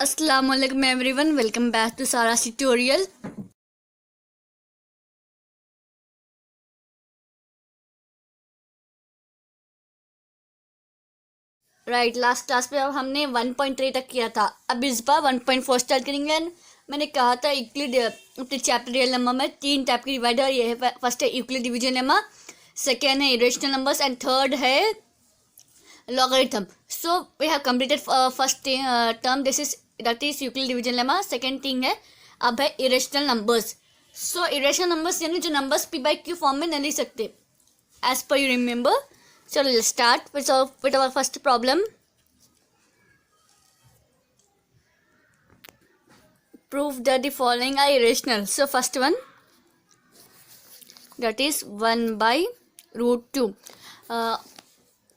Assalamualaikum everyone, welcome back to Sarah's tutorial. Right last class पे अब हमने 1.3 तक किया था। अब इस बार 1.4 स्टार्ट करेंगे। मैंने कहा था यूक्लिड अपने चैप्टर रियल नंबर में 3 टाइप की डिवाइडर। ये है, फर्स्ट है यूक्लिड डिवीजन लेमा, सेकेंड है इरेशनल नंबर्स एंड थर्ड है logarithm. So we have completed first term, this is that is Euclid division lemma. Second thing है अब है irrational numbers. So irrational numbers यानी जो numbers p by q form में नहीं लिख सकते as per you remember. So let's start with our first problem. Prove that the following are irrational. So first one, that is 1 by root 2.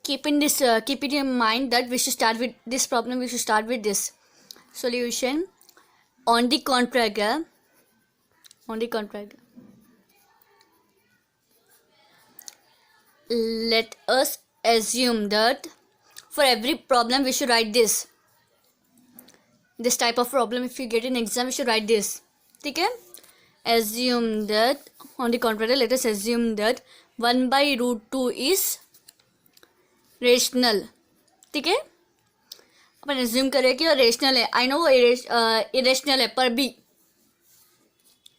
Keep it in mind that we should start with this problem. We should start with this solution. On the contrary, let us assume that for every problem we should write this type of problem. If you get an exam, we should write this. Okay? Assume that on the contrary, let us assume that 1 by root 2 is rational. ठीक है, अपन assume करें कि rational है. I know वो irrational है पर भी.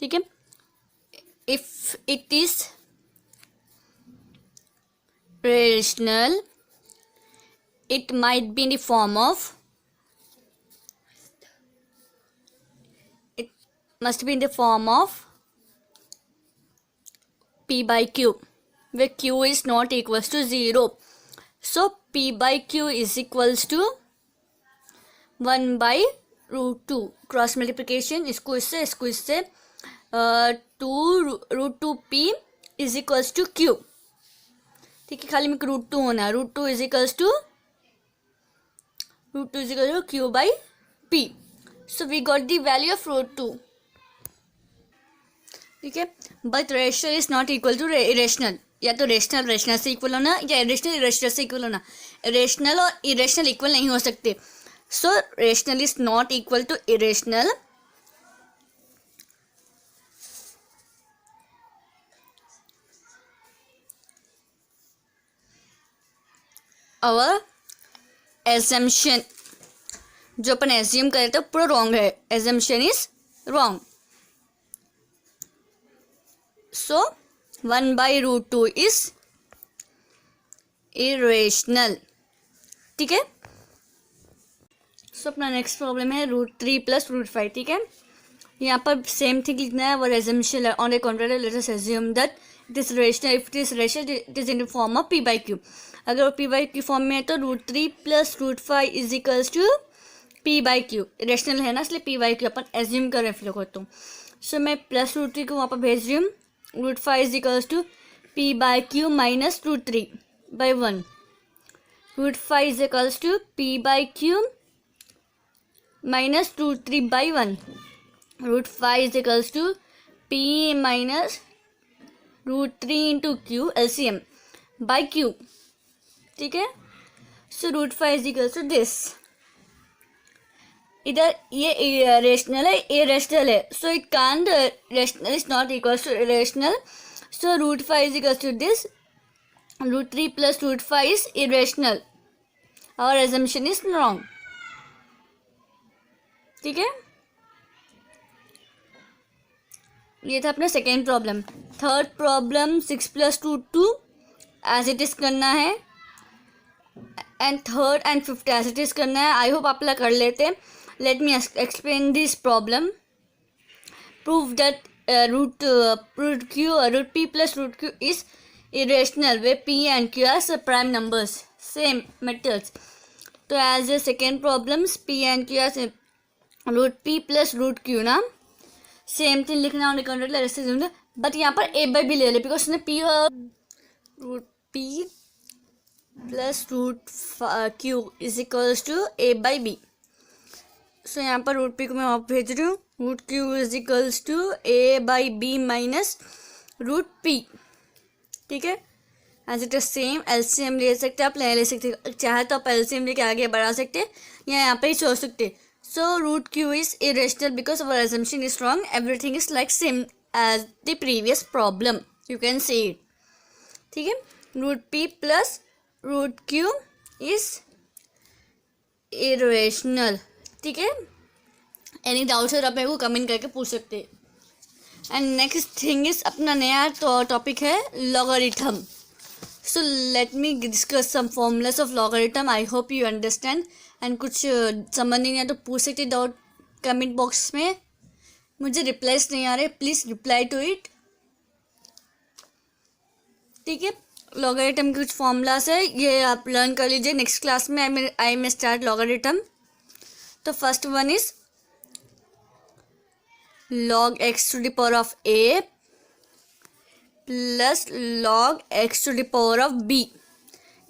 ठीक है, if it is rational it might be in the form of, it must be in the form of p by q, where q is not equals to 0. So p by q is equals to 1 by root 2. Cross multiplication, इसको इससे 2 root 2 p is equals to q. ठीक है, खाली में root 2 होना है. Root 2 is equals to q by p. So we got the value of root 2. ठीक है, but rational is not equal to irrational. या तो रेशनल से इक्वल होना या इरेशनल से इक्वल होना. रेशनल और इरेशनल इक्वल नहीं हो सकते. So rational is not equal to irrational. और एजम्पशन जो अपन एज्यूम करे तो पूरा रॉन्ग है. Assumption is wrong. So 1 by root 2 is irrational. ठीक है, सो अपना नेक्स्ट प्रॉब्लम है रूट 3 प्लस रूट 5. ठीक है, यहाँ पर सेम थिंग लिखना है. वो assumption on A contrary, let us assume that it is rational. If it is rational it is in the form of p by q. अगर वो p by q फॉर्म में है तो root 3 plus root 5 is equals to p by q. Rational है ना, इसलिए p by q अपन assume कर रहे हैं. तो सो मैं प्लस रूट 3 को वहाँ पर भेज रही हूँ. Root 5 is equals to p by q minus root 3 by 1. Root 5 is equals to p by q minus root 3 by 1. Root 5 is equals to p minus root 3 into q LCM by q. ठीक है, so root 5 is equals to this. इधर ये rational है, ये rational है. So it can't, rational is not equals to rational. So root 5 is equals to this. Root 3 plus root 5 is irrational. Our assumption is wrong. ठीक है, ये था अपना second problem. Third problem 6 plus root 2 as it is करना है and third and fifth as it is करना है. I hope आप लोग कर लेते. Let me explain this problem. Prove that root p plus root q is irrational where p and q are prime numbers. Same methods. तो as a second problems p and q are root p plus root q ना, same thing लिखना on control. But यहाँ पर a by b ले ले because उसने p और root p plus root q is equals to a by b. So यहाँ पर रूट p को मैं वहाँ भेज रही हूँ. Root q is equals to a by b minus root p. ठीक है, as it is same. LCM ले सकते हैं आप, ले सकते हैं. चाहे तो आप एलसीएम लेके आगे बढ़ा सकते हैं या यहाँ पे ही छोड़ सकते हैं. So root q is irrational because our assumption is wrong. Everything is like same as the previous problem. You can see it. ठीक है, root p plus root q is irrational. ठीक है, एनी डाउट है आप मेरे को comment करके पूछ सकते हैं. एंड नेक्स्ट थिंग इज अपना नया टॉपिक है logarithm. So let me discuss some formulas of logarithm. I hope you understand. And कुछ समझ नहीं आया तो पूछ सकते डाउट कमेंट बॉक्स में. मुझे रिप्लाईज नहीं आ रहे, प्लीज़ रिप्लाई टू इट. ठीक है, लॉगरिथम के कुछ फॉर्मूलास है, ये आप लर्न कर लीजिए. नेक्स्ट क्लास में आई मे स्टार्ट लॉगरिथम. तो first one is log x to the power of a plus log x to the power of b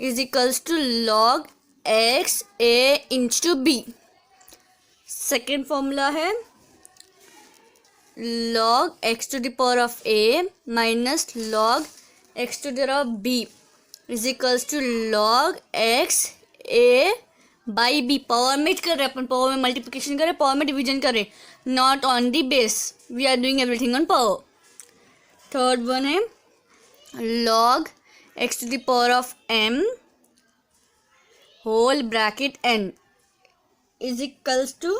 is equals to log x a into b. Second formula है log x to the power of a minus log x to the power of b is equals to log x a by b. Power में कर रहे अपन, power में multiplication कर रहे, power में division कर रहे, not on the base. We are doing everything on power. Third one है log x to the power of m whole bracket n is equals to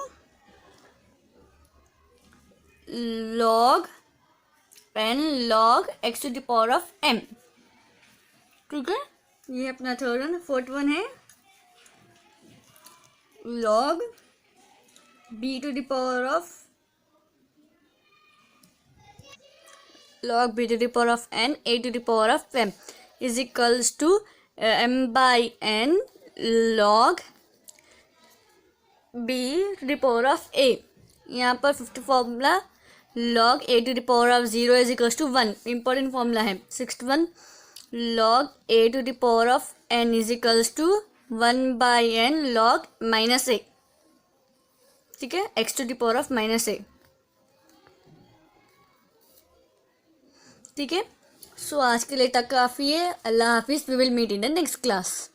log n log x to the power of m. ठीक है, ये अपना third one. Fourth one है log b to the power of log b to the power of n a to the power of m is equals to m by n log b to the power of a. यहाँ पर fifth formula log a to the power of 0 is equals to 1. Important formula है. Sixth one log a to the power of n is equals to 1 by n log minus a. ठीक है, x to the power of minus a. ठीक है, सो आज के लिए तक काफ़ी है. अल्लाह हाफिज़. We will meet in the next class.